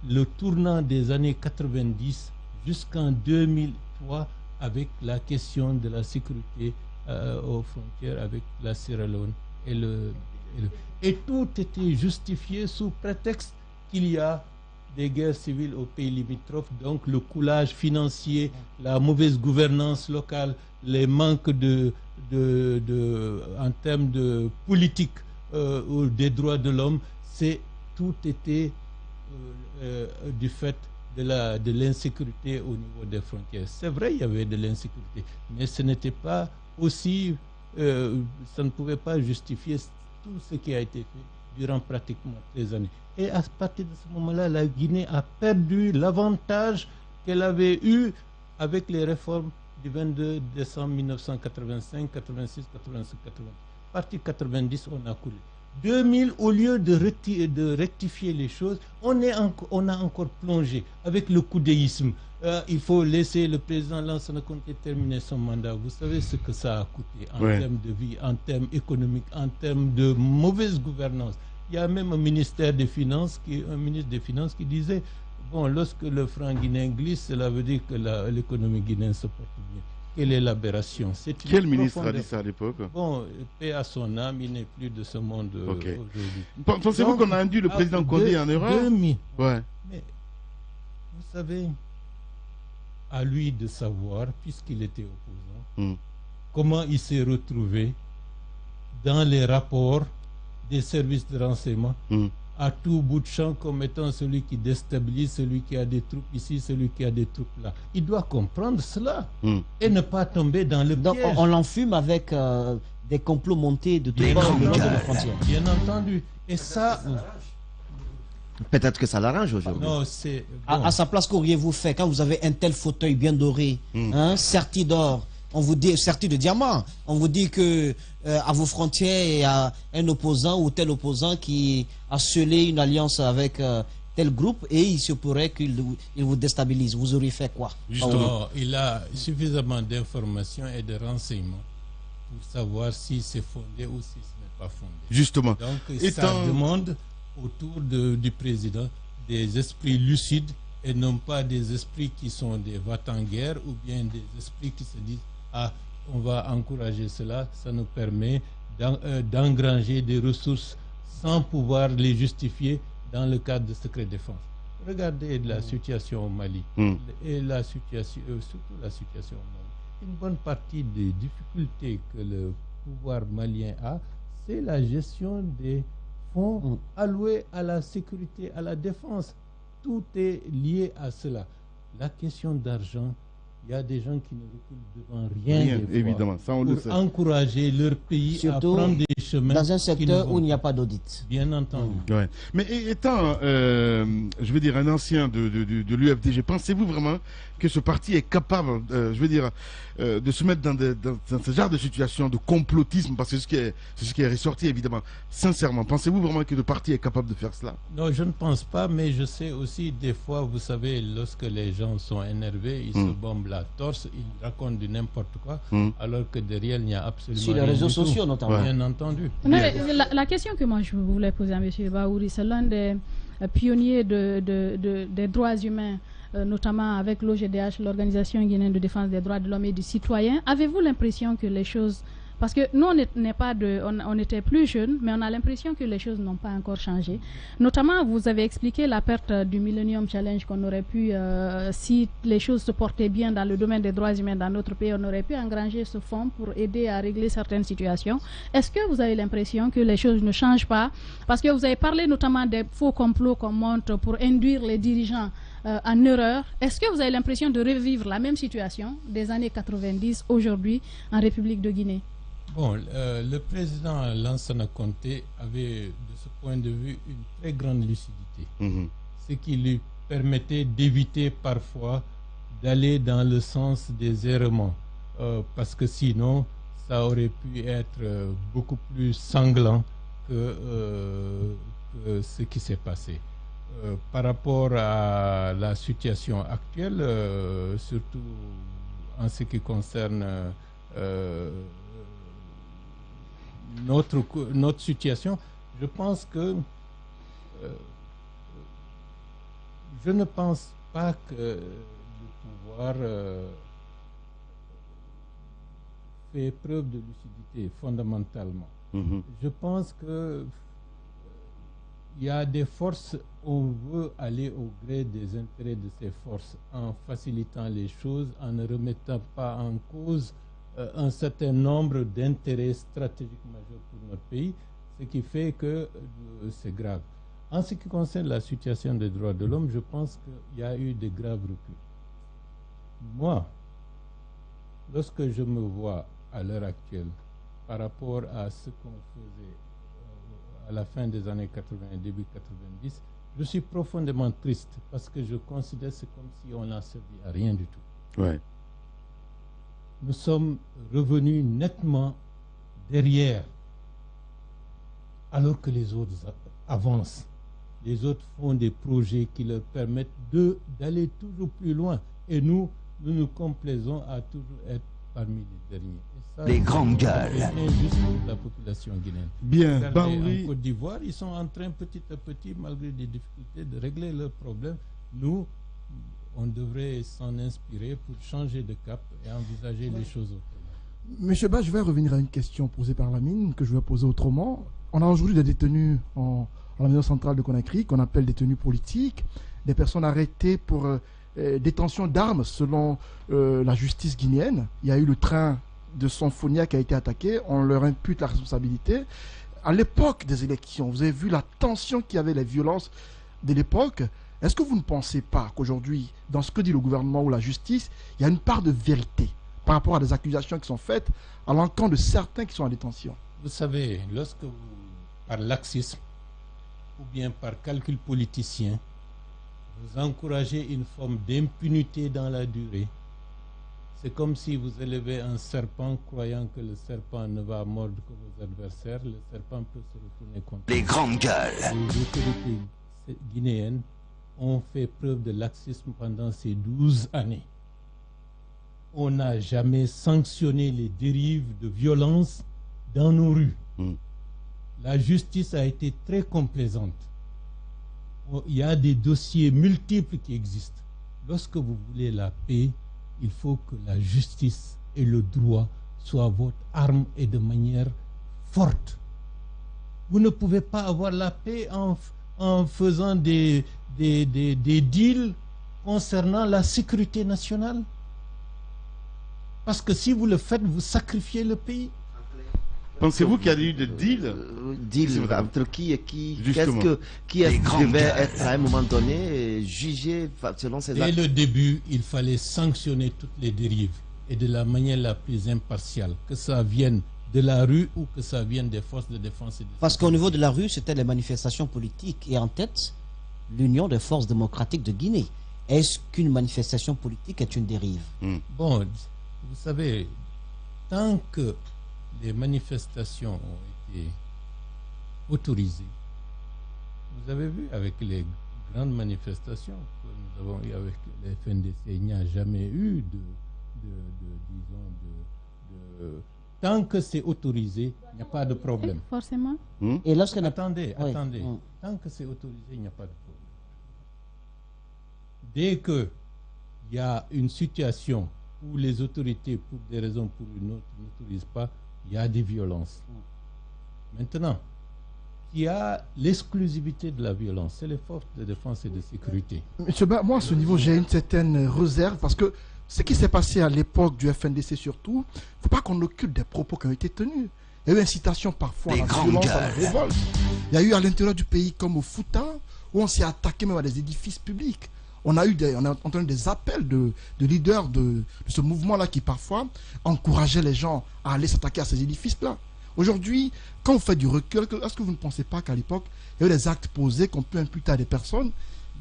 le tournant des années 90 jusqu'en 2003 avec la question de la sécurité aux frontières avec la Sierra Leone et tout était justifié sous prétexte qu'il y a des guerres civiles au pays limitrophes, donc le coulage financier, la mauvaise gouvernance locale, les manques en termes de politique des droits de l'homme, tout était du fait de l'insécurité au niveau des frontières. C'est vrai, il y avait de l'insécurité, mais ce n'était pas aussi, ça ne pouvait pas justifier tout ce qui a été fait durant pratiquement 13 années. Et à partir de ce moment-là, la Guinée a perdu l'avantage qu'elle avait eu avec les réformes du 22 décembre 1985, 86, 87, 88. Partie 90, on a coulé. 2000, au lieu de rectifier les choses, on a encore plongé avec le coudéisme. Il faut laisser le président Lansana Conté terminer son mandat. Vous savez ce que ça a coûté en termes de vie, en termes économiques, en termes de mauvaise gouvernance. Il y a même un ministère des Finances, un ministre des Finances qui disait, bon, lorsque le franc guinéen glisse, cela veut dire que l'économie guinéenne se porte bien. Quelle est l'aberration? Quel ministre a dit ça à l'époque? Bon, paix à son âme, il n'est plus de ce monde aujourd'hui. Pensez-vous qu'on a induit le président Condé en erreur? Mais vous savez, à lui de savoir, puisqu'il était opposant, comment il s'est retrouvé dans les rapports des services de renseignement à tout bout de champ comme étant celui qui déstabilise, celui qui a des troupes ici, celui qui a des troupes là. Il doit comprendre cela et ne pas tomber dans le piège. Donc on l'enfume avec des complots montés de tous bords le long de la frontière. Bien entendu. Et ça... Peut-être que ça l'arrange aujourd'hui. Non, c'est... Bon. À sa place, qu'auriez-vous fait quand vous avez un tel fauteuil bien doré, serti d'or, on vous dit serti de diamants, on vous dit que à vos frontières il y a un opposant ou tel opposant qui a scellé une alliance avec tel groupe et il se pourrait qu'il vous déstabilise. Vous auriez fait quoi? Justement, il a suffisamment d'informations et de renseignements pour savoir si c'est fondé ou si ce n'est pas fondé. Justement. Donc ça demande autour du président des esprits lucides et non pas des esprits qui sont des va-t-en-guerre ou bien des esprits qui se disent on va encourager cela, ça nous permet d'engranger des ressources sans pouvoir les justifier dans le cadre de secret défense. Regardez la situation au Mali et la situation, surtout la situation au Mali. Une bonne partie des difficultés que le pouvoir malien a, c'est la gestion des fonds alloués à la sécurité, à la défense. Tout est lié à cela. La question d'argent, il y a des gens qui ne reculent devant rien évidemment, ça on le sait. Encourager leur pays surtout à prendre des chemins dans un secteur où il n'y a pas d'audit. Bien entendu. Mais étant, je veux dire, un ancien de l'UFDG, pensez-vous vraiment que ce parti est capable, je veux dire, de se mettre dans ce genre de situation de complotisme, parce que c'est ce qui est ressorti évidemment. Sincèrement, pensez-vous vraiment que le parti est capable de faire cela? Non, je ne pense pas, mais je sais aussi des fois, vous savez, lorsque les gens sont énervés, ils se bombent la torse, ils racontent du n'importe quoi, alors que derrière il n'y a absolument sur les rien réseaux du sociaux tout. notamment. Bien entendu. La question que moi je voulais poser à M. Bahouri, c'est l'un des pionniers des droits humains notamment avec l'OGDH, l'Organisation guinéenne de défense des droits de l'homme et du citoyen. Avez-vous l'impression que les choses... Parce que nous, on était plus jeunes, mais on a l'impression que les choses n'ont pas encore changé. Notamment, vous avez expliqué la perte du Millennium Challenge qu'on aurait pu, si les choses se portaient bien dans le domaine des droits humains dans notre pays, on aurait pu engranger ce fonds pour aider à régler certaines situations. Est-ce que vous avez l'impression que les choses ne changent pas? Parce que vous avez parlé notamment des faux complots qu'on monte pour induire les dirigeants en erreur. Est-ce que vous avez l'impression de revivre la même situation des années 90 aujourd'hui en République de Guinée? Bon, le président Lansana Conté avait, de ce point de vue, une très grande lucidité, ce qui lui permettait d'éviter parfois d'aller dans le sens des errements, parce que sinon, ça aurait pu être beaucoup plus sanglant que ce qui s'est passé. Par rapport à la situation actuelle, surtout en ce qui concerne notre situation, je pense que je ne pense pas que le pouvoir fait preuve de lucidité fondamentalement. Je pense que il y a des forces, on veut aller au gré des intérêts de ces forces en facilitant les choses, en ne remettant pas en cause un certain nombre d'intérêts stratégiques majeurs pour notre pays, ce qui fait que c'est grave. En ce qui concerne la situation des droits de l'homme, je pense qu'il y a eu de graves reculs. Moi, lorsque je me vois à l'heure actuelle par rapport à ce qu'on faisait à la fin des années 80 et début 90, je suis profondément triste parce que je considère que c'est comme si on n'a servi à rien du tout. Ouais. Nous sommes revenus nettement derrière, alors que les autres avancent. Les autres font des projets qui leur permettent d'aller toujours plus loin. Et nous nous complaisons à toujours être parmi les derniers. Et ça, les grandes gueules. C'est injuste pour la population guinéenne. Bien, En Côte d'Ivoire, ils sont en train petit à petit, malgré des difficultés, de régler leurs problèmes. Nous, on devrait s'en inspirer pour changer de cap et envisager les choses autrement. Monsieur Ba, je vais revenir à une question posée par Lamine, que je vais poser autrement. On a aujourd'hui des détenus à la maison centrale de Conakry, qu'on appelle détenus politiques, des personnes arrêtées pour détention d'armes selon la justice guinéenne. Il y a eu le train de Sonfonia qui a été attaqué, on leur impute la responsabilité. À l'époque des élections, vous avez vu la tension qu'il y avait, les violences de l'époque. Est-ce que vous ne pensez pas qu'aujourd'hui, dans ce que dit le gouvernement ou la justice, il y a une part de vérité par rapport à des accusations qui sont faites à l'encontre de certains qui sont en détention? Vous savez, lorsque vous, par laxisme ou bien par calcul politicien, vous encouragez une forme d'impunité dans la durée, c'est comme si vous élevez un serpent croyant que le serpent ne va mordre que vos adversaires. Le serpent peut se retourner contre les grandes gueules. Les autorités guinéennes ont fait preuve de laxisme pendant ces 12 années. On n'a jamais sanctionné les dérives de violence dans nos rues. La justice a été très complaisante. Il y a des dossiers multiples qui existent. Lorsque vous voulez la paix, il faut que la justice et le droit soient votre arme et de manière forte. Vous ne pouvez pas avoir la paix en faisant des deals concernant la sécurité nationale. Parce que si vous le faites, vous sacrifiez le pays. Pensez-vous qu'il y a eu des deals Deal entre qui et qui? Justement. Qui est-ce qui devait être à un moment donné jugé selon ses actes? Dès le début, il fallait sanctionner toutes les dérives et de la manière la plus impartiale, que ça vienne de la rue ou que ça vienne des forces de défense et de Parce qu'au niveau de la rue, c'était les manifestations politiques et en tête, l'Union des forces démocratiques de Guinée. Est-ce qu'une manifestation politique est une dérive? Bon, vous savez, tant que les manifestations ont été autorisées, vous avez vu avec les grandes manifestations que nous avons eues avec les FNDC, il n'y a jamais eu tant que c'est autorisé, il n'y a pas de problème. Forcément. Et lorsque Attendez. Tant que c'est autorisé, il n'y a pas de problème. Dès que il y a une situation où les autorités, pour des raisons pour une autre, n'autorisent pas, il y a des violences. Maintenant, qui a l'exclusivité de la violence, c'est les forces de défense et de sécurité. Monsieur Ba, moi, à ce niveau, j'ai une certaine réserve parce que ce qui s'est passé à l'époque du FNDC surtout, il ne faut pas qu'on occulte des propos qui ont été tenus. Il y a eu incitation parfois à la violence, à la révolte. Il y a eu à l'intérieur du pays comme au Fouta, où on s'est attaqué même à des édifices publics. On a entendu des appels de leaders de ce mouvement-là qui parfois encourageaient les gens à aller s'attaquer à ces édifices-là. Aujourd'hui, quand vous faites du recul, est-ce que vous ne pensez pas qu'à l'époque, il y a eu des actes posés qu'on peut imputer à des personnes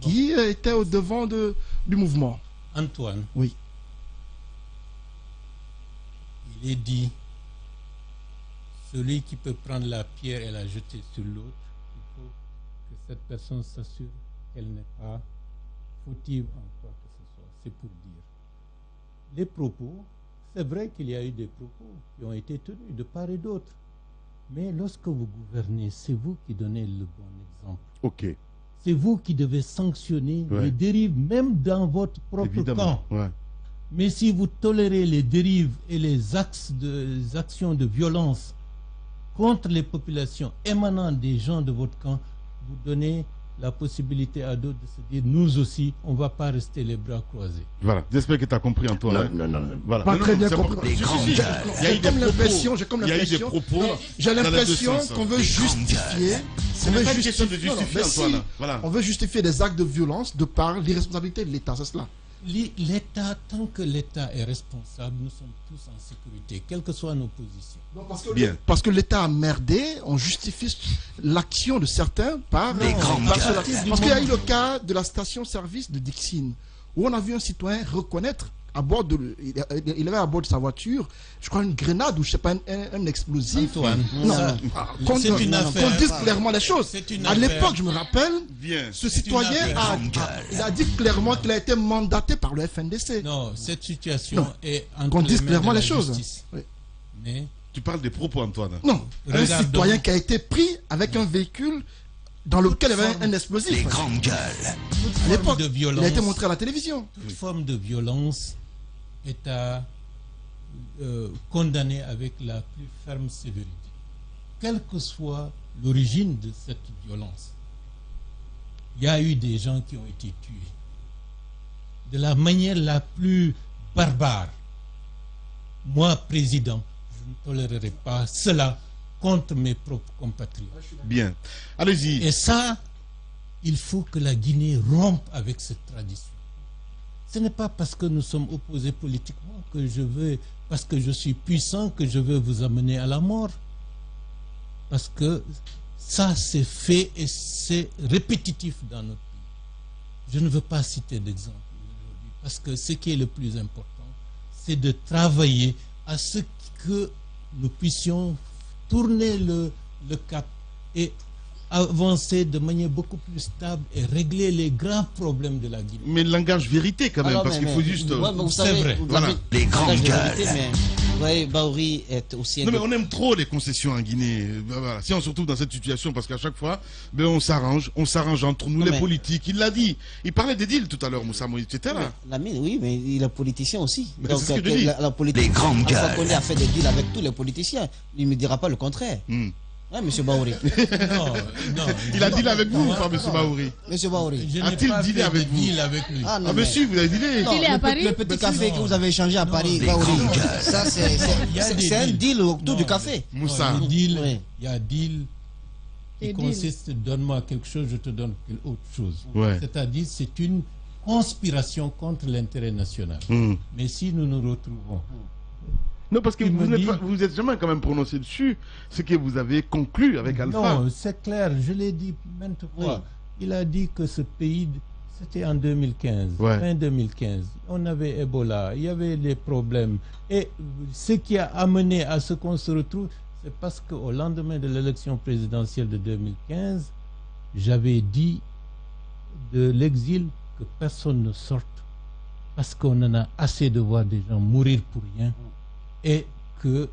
qui étaient au devant du mouvement? Antoine. Oui. Il est dit, celui qui peut prendre la pierre et la jeter sur l'autre, il faut que cette personne s'assure qu'elle n'est pas fautive en quoi que ce soit. C'est pour dire. Les propos, c'est vrai qu'il y a eu des propos qui ont été tenus de part et d'autre. Mais lorsque vous gouvernez, c'est vous qui donnez le bon exemple. Ok. C'est vous qui devez sanctionner les dérives, même dans votre propre camp. Ouais. Mais si vous tolérez les dérives et les actions de violence contre les populations émanant des gens de votre camp, vous donnez la possibilité à d'autres de se dire, nous aussi, on ne va pas rester les bras croisés. Voilà, j'espère que tu as compris, Antoine. Non. Voilà. Pas très bien c'est compris. J'ai comme l'impression qu'on veut justifier. C'est pas une question de justifier, Antoine. Voilà. On veut justifier des actes de violence de par l'irresponsabilité de l'État, c'est cela. L'État, tant que l'État est responsable, nous sommes tous en sécurité, quelles que soient nos positions. Non, parce que l'État a merdé, on justifie l'action de certains par... Parce qu'il y a eu le cas de la station-service de Dixine, où on a vu un citoyen reconnaître à bord il avait à bord de sa voiture, je crois, une grenade ou je sais pas, un explosif. Antoine, qu'on dise clairement les choses. À l'époque, je me rappelle, ce citoyen a dit clairement qu'il a été mandaté par le FNDC. Non, cette situation est entre qu'on dise les mains clairement de la les choses. justice. Oui. Mais tu parles des propos, Antoine. Non, un citoyen qui a été pris avec un véhicule dans lequel il y avait un explosif. Les grandes gueules. À l'époque, il a été montré à la télévision. Toute forme de violence est à condamner avec la plus ferme sévérité. Quelle que soit l'origine de cette violence, il y a eu des gens qui ont été tués de la manière la plus barbare. Moi, président, je ne tolérerai pas cela contre mes propres compatriotes. Bien. Allez-y. Et ça, il faut que la Guinée rompe avec cette tradition. Ce n'est pas parce que nous sommes opposés politiquement que je veux, parce que je suis puissant, que je veux vous amener à la mort. Parce que ça, c'est fait et c'est répétitif dans notre pays. Je ne veux pas citer d'exemple aujourd'hui, parce que ce qui est le plus important, c'est de travailler à ce que nous puissions tourner le cap et avancer de manière beaucoup plus stable et régler les graves problèmes de la Guinée. Mais le langage vérité quand même, Alors, parce qu'il faut juste... c'est vrai. Voilà. Les grandes gueules. Mais vous voyez, Baouri est aussi... Non mais on aime trop les concessions en Guinée. Voilà. Si on se retrouve dans cette situation, parce qu'à chaque fois, on s'arrange entre nous, les politiques. Il l'a dit. Il parlait des deals tout à l'heure, Moussa Moïse. Tu étais là. Oui, mais il est politicien aussi. Mais c'est ce que je dis. La politique, Les grandes gueules. Alpha Condé a fait des deals avec tous les politiciens. Il ne me dira pas le contraire. Hein, monsieur Baouri. Non. Il a dealé avec vous ou pas, monsieur Baouri? Monsieur Baouri. Je n'ai A-t-il pas dealé fait avec de vous? deal avec lui. Ah, non, Ah monsieur, vous avez dealé. Non, Il est à Paris? le petit café que vous avez échangé à Paris, Les Baouri. grandes gueules. Ça, Il y a des c'est un deals. deal autour du café. Moussa. Non, le deal, Oui. il y a deal qui Et consiste, donne-moi quelque chose, je te donne autre chose. Ouais. C'est-à-dire, c'est une conspiration contre l'intérêt national. Mais si nous nous retrouvons, Non, parce que Il vous me dit- vous êtes jamais quand même prononcé dessus, ce que vous avez conclu avec Alpha. non, c'est clair, je l'ai dit maintes fois. Il a dit que ce pays, c'était en 2015, Ouais. fin 2015. On avait Ebola, il y avait des problèmes. Et ce qui a amené à ce qu'on se retrouve, c'est parce qu'au lendemain de l'élection présidentielle de 2015, j'avais dit de l'exil que personne ne sorte parce qu'on en a assez de voir des gens mourir pour rien et que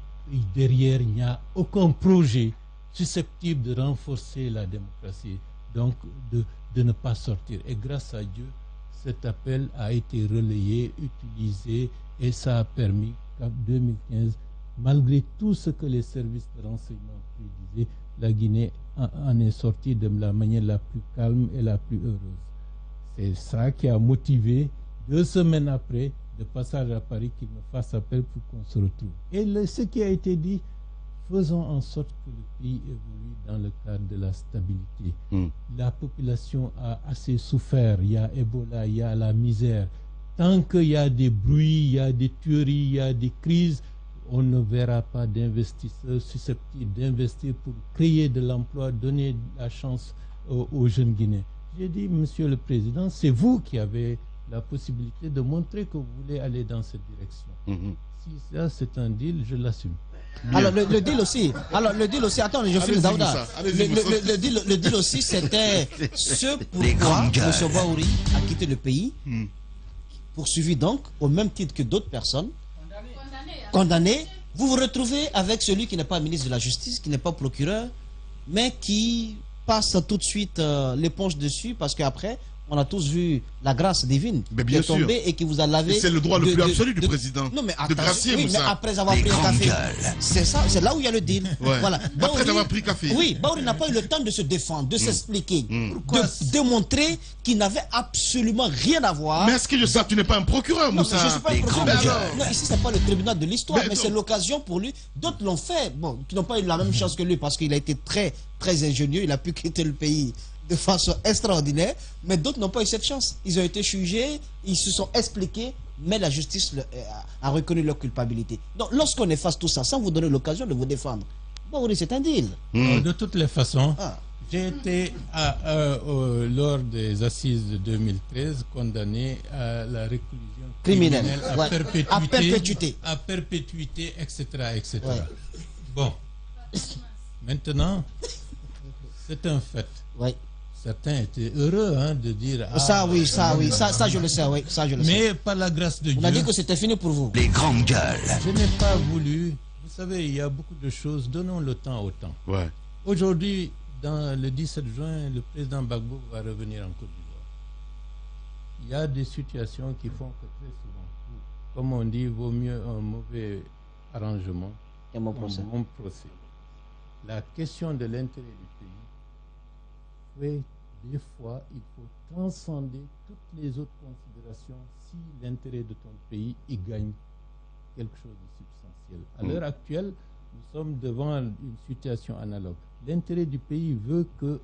derrière il n'y a aucun projet susceptible de renforcer la démocratie, donc de ne pas sortir. Et grâce à Dieu, cet appel a été relayé, utilisé, et ça a permis qu'en 2015, malgré tout ce que les services de renseignement prédisaient, la Guinée en est sortie de la manière la plus calme et la plus heureuse. C'est ça qui a motivé, 2 semaines après, de passage à Paris, qu'il me fasse appel pour qu'on se retrouve. Et ce qui a été dit, faisons en sorte que le pays évolue dans le cadre de la stabilité. La population a assez souffert, il y a Ebola, il y a la misère. Tant qu'il y a des bruits, il y a des tueries, il y a des crises, on ne verra pas d'investisseurs susceptibles d'investir pour créer de l'emploi, donner la chance aux jeunes Guinéens. J'ai dit, Monsieur le Président, c'est vous qui avez la possibilité de montrer que vous voulez aller dans cette direction. Si ça c'est un deal, je l'assume. Alors le deal aussi, attends, je finis Daouda. Le deal aussi, c'était ce pourquoi M. Baouri a quitté le pays, poursuivi donc, au même titre que d'autres personnes, condamné. Vous vous retrouvez avec celui qui n'est pas ministre de la Justice, qui n'est pas procureur, mais qui passe tout de suite l'éponge dessus, parce qu'après, on a tous vu la grâce divine qui est tombée et qui vous a lavé. C'est le droit le plus absolu du président. Non, mais de gracier, mais après avoir pris un café, c'est ça, c'est là où il y a le deal. Ouais. Voilà. Après avoir pris café. Oui, Baouri n'a pas eu le temps de se défendre, de s'expliquer, de démontrer qu'il n'avait absolument rien à voir. Mais est-ce que je sais, tu n'es pas un procureur, Moussa? Je ne suis pas un procureur. Non, ici, ce n'est pas le tribunal de l'histoire, mais c'est l'occasion pour lui. D'autres l'ont fait, bon, qui n'ont pas eu la même chance que lui, parce qu'il a été très, très ingénieux. Il a pu quitter le pays de façon extraordinaire, mais d'autres n'ont pas eu cette chance. Ils ont été jugés, ils se sont expliqués, mais la justice a reconnu leur culpabilité. Donc, lorsqu'on efface tout ça, sans vous donner l'occasion de vous défendre, bon, c'est un deal. De toutes les façons, j'ai été, lors des assises de 2013, condamné à la réclusion criminelle à perpétuité, etc. etc. Ouais. Bon, maintenant, c'est un fait. Ouais. Certains étaient heureux de dire... ça je le sais, oui, ça je le sais. Mais par la grâce de Dieu... On a dit que c'était fini pour vous. Les grandes gueules. Je n'ai pas voulu... Vous savez, il y a beaucoup de choses, donnons le temps au temps. Ouais. Aujourd'hui, dans le 17 juin, le président Gbagbo va revenir en Côte d'Ivoire. Il y a des situations qui font que très souvent, comme on dit, vaut mieux un mauvais arrangement qu'un bon procès. La question de l'intérêt du pays, oui, des fois, il faut transcender toutes les autres considérations si l'intérêt de ton pays y gagne quelque chose de substantiel. À l'heure actuelle, nous sommes devant une situation analogue. L'intérêt du pays veut que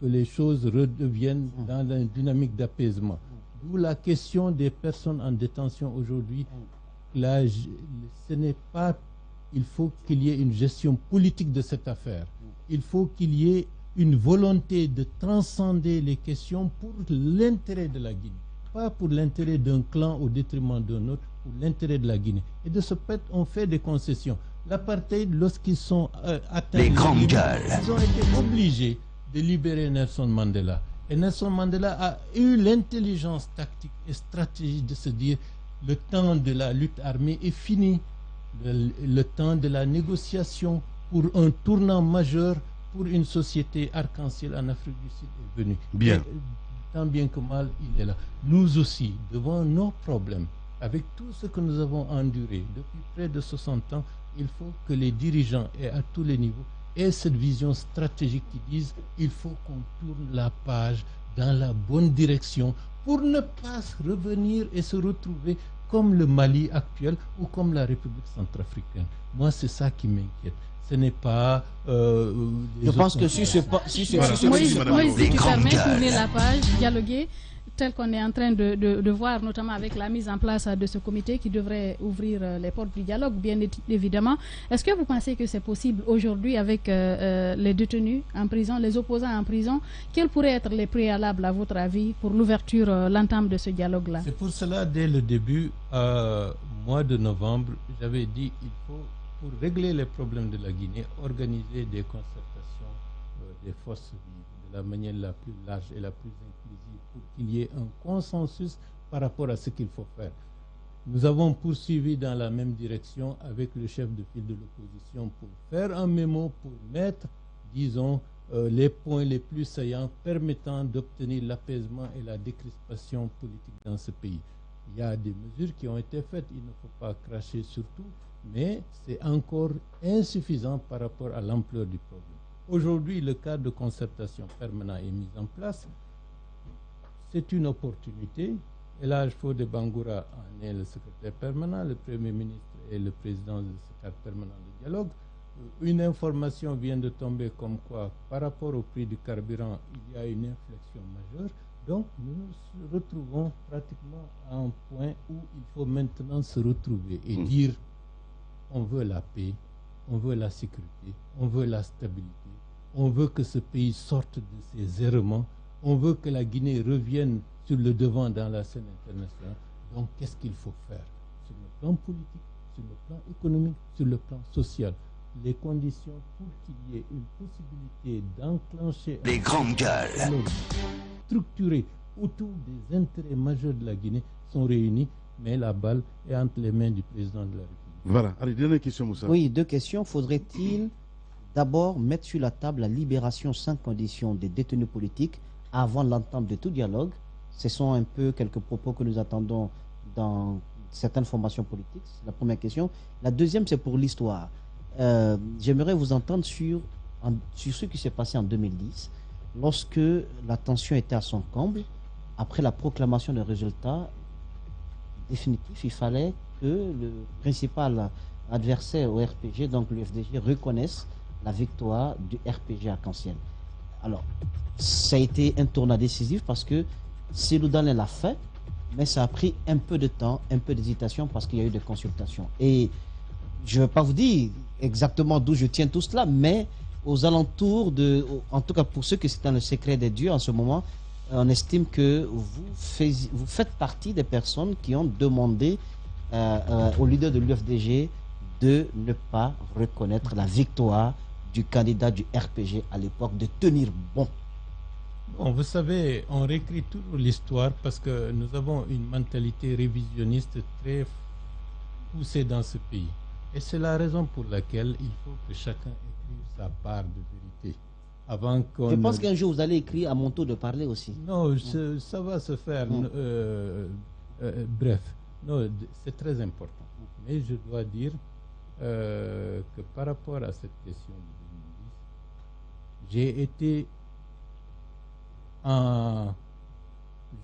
les choses redeviennent dans la dynamique d'apaisement. D'où la question des personnes en détention aujourd'hui. Là, ce n'est pas... Il faut qu'il y ait une gestion politique de cette affaire. Il faut qu'il y ait une volonté de transcender les questions pour l'intérêt de la Guinée. Pas pour l'intérêt d'un clan au détriment d'un autre, pour l'intérêt de la Guinée. Et de ce fait, on fait des concessions. L'apartheid, lorsqu'ils sont atteints, les grandes gueules, ils ont été obligés de libérer Nelson Mandela. Et Nelson Mandela a eu l'intelligence tactique et stratégique de se dire le temps de la lutte armée est fini. Le temps de la négociation pour un tournant majeur pour une société arc-en-ciel en Afrique du Sud est venu. Bien. Et, tant bien que mal, il est là. Nous aussi, devant nos problèmes, avec tout ce que nous avons enduré depuis près de 60 ans, il faut que les dirigeants, et à tous les niveaux, aient cette vision stratégique qui disent il faut qu'on tourne la page dans la bonne direction pour ne pas revenir et se retrouver comme le Mali actuel ou comme la République centrafricaine. Moi, c'est ça qui m'inquiète. Ce n'est pas... je pense que si Moïse, si tu permets, tourner la page, dialoguer, tel qu'on est en train de voir, notamment avec la mise en place de ce comité qui devrait ouvrir les portes du dialogue, bien évidemment. Est-ce que vous pensez que c'est possible aujourd'hui avec les détenus en prison, les opposants en prison? Quels pourraient être les préalables, à votre avis, pour l'ouverture, l'entame de ce dialogue-là? C'est pour cela, dès le début, mois de novembre, j'avais dit il faut, pour régler les problèmes de la Guinée, organiser des concertations des forces vives de la manière la plus large et la plus inclusive pour qu'il y ait un consensus par rapport à ce qu'il faut faire. Nous avons poursuivi dans la même direction avec le chef de file de l'opposition pour faire un mémo, pour mettre, disons, les points les plus saillants permettant d'obtenir l'apaisement et la décrispation politique dans ce pays. Il y a des mesures qui ont été faites, il ne faut pas cracher sur tout, mais c'est encore insuffisant par rapport à l'ampleur du problème. Aujourd'hui, le cadre de concertation permanent est mis en place. C'est une opportunité. Elhadji Fodé Bangoura en est le secrétaire permanent, le Premier ministre est le président de ce cadre permanent de dialogue. Une information vient de tomber comme quoi, par rapport au prix du carburant, il y a une inflexion majeure. Donc, nous nous retrouvons pratiquement à un point où il faut maintenant se retrouver et dire on veut la paix, on veut la sécurité, on veut la stabilité, on veut que ce pays sorte de ses errements, on veut que la Guinée revienne sur le devant dans la scène internationale. Donc, qu'est-ce qu'il faut faire sur le plan politique, sur le plan économique, sur le plan social? Les conditions pour qu'il y ait une possibilité d'enclencher les grandes gueules structuré autour des intérêts majeurs de la Guinée sont réunies, mais la balle est entre les mains du président de la République. Voilà. Allez, dernière question, Moussa. Oui, 2 questions. Faudrait-il d'abord mettre sur la table la libération sans condition des détenus politiques avant l'entame de tout dialogue? Ce sont un peu quelques propos que nous attendons dans certaines formations politiques. C'est la première question. La deuxième, c'est pour l'histoire. J'aimerais vous entendre sur ce qui s'est passé en 2010, lorsque la tension était à son comble. Après la proclamation des résultats définitifs, il fallait que le principal adversaire au RPG, donc l'UFDG, reconnaisse la victoire du RPG arc-en-ciel. Alors, ça a été un tournant décisif parce que Cellou Dalein l'a fait, mais ça a pris un peu de temps, un peu d'hésitation parce qu'il y a eu des consultations. Et je ne vais pas vous dire exactement d'où je tiens tout cela, mais aux alentours en tout cas pour ceux qui sont dans le secret des dieux en ce moment, on estime que vous faites partie des personnes qui ont demandé au leader de l'UFDG de ne pas reconnaître la victoire du candidat du RPG à l'époque, de tenir bon. Bon, vous savez, on réécrit toujours l'histoire parce que nous avons une mentalité révisionniste très poussée dans ce pays. Et c'est la raison pour laquelle il faut que chacun écrive sa part de vérité. Avant qu'on Je pense qu'un jour vous allez écrire à mon tour de parler aussi. Non, ça va se faire. Bref, non, c'est très important. Mais je dois dire que par rapport à cette question de 2010, j'ai été en...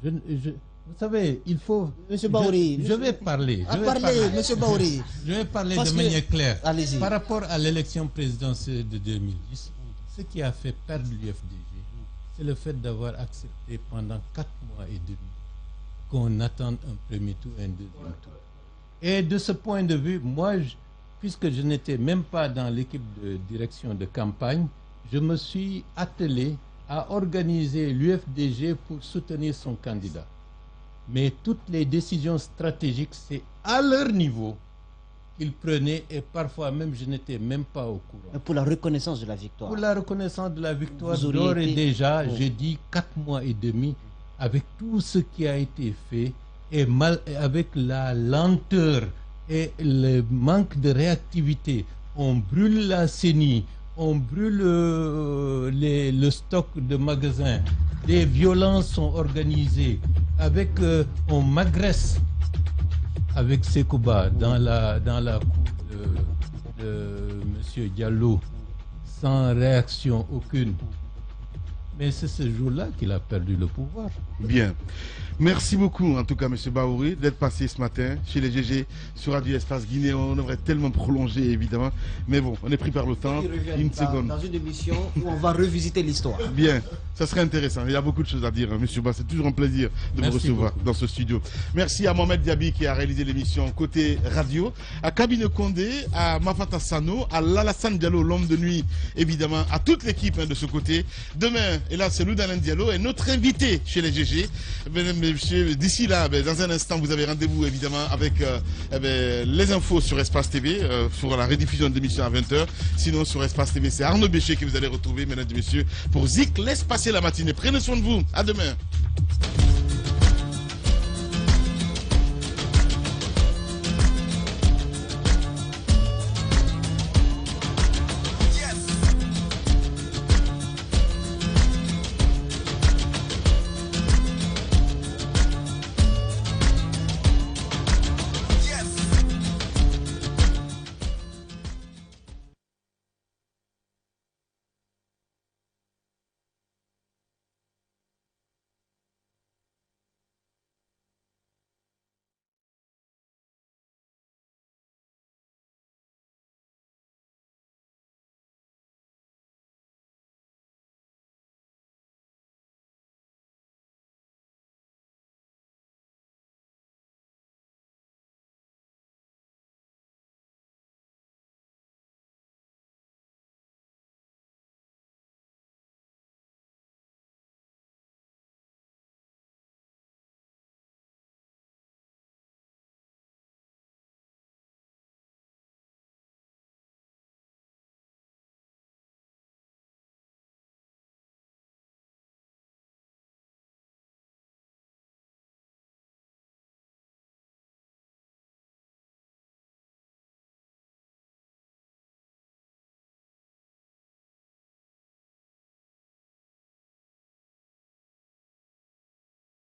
vous savez, il faut... Monsieur Bahouri, je vais parler. Monsieur Bahouri. Je vais parler Parce de manière claire. Allez-y. Par rapport à l'élection présidentielle de 2010, ce qui a fait perdre l'UFDG, c'est le fait d'avoir accepté pendant 4 mois et demi qu'on attende un premier tour et un deuxième tour. Et de ce point de vue, moi, puisque je n'étais même pas dans l'équipe de direction de campagne, je me suis attelé à organiser l'UFDG pour soutenir son candidat. Mais toutes les décisions stratégiques, c'est à leur niveau qu'ils prenaient et parfois même je n'étais même pas au courant. Pour la reconnaissance de la victoire. Pour la reconnaissance de la victoire, Vous d'ores auriez et été... déjà, j'ai dit 4 mois et demi, avec tout ce qui a été fait et avec la lenteur et le manque de réactivité, on brûle la CENI, on brûle le stock de magasins, des violences sont organisées, on m'agresse avec Sekouba dans la cour de M. Diallo, sans réaction aucune. Mais c'est ce jour-là qu'il a perdu le pouvoir. Bien. Merci beaucoup, en tout cas, M. Bahouri, d'être passé ce matin chez les GG sur Radio Espace Guinée. On devrait tellement prolonger, évidemment. Mais bon, on est pris par le temps. Une seconde. Dans une émission où on va revisiter l'histoire. Bien, ça serait intéressant. Il y a beaucoup de choses à dire, M. Ba. C'est toujours un plaisir de vous recevoir dans ce studio. Merci à Mohamed Diaby qui a réalisé l'émission côté radio, à Kabine Condé, à Mafata Sano, à Lalassane Diallo, l'homme de nuit, évidemment, à toute l'équipe de ce côté. Demain, et là, c'est Cellou Dalein Diallo et notre invité chez les GG. Mesdames et messieurs, d'ici là, dans un instant, vous avez rendez-vous évidemment avec les infos sur Espace TV, sur la rediffusion de l'émission à 20h. Sinon, sur Espace TV, c'est Arnaud Bécher que vous allez retrouver, mesdames et messieurs, pour Zik. Laisse passer la matinée. Prenez soin de vous. À demain.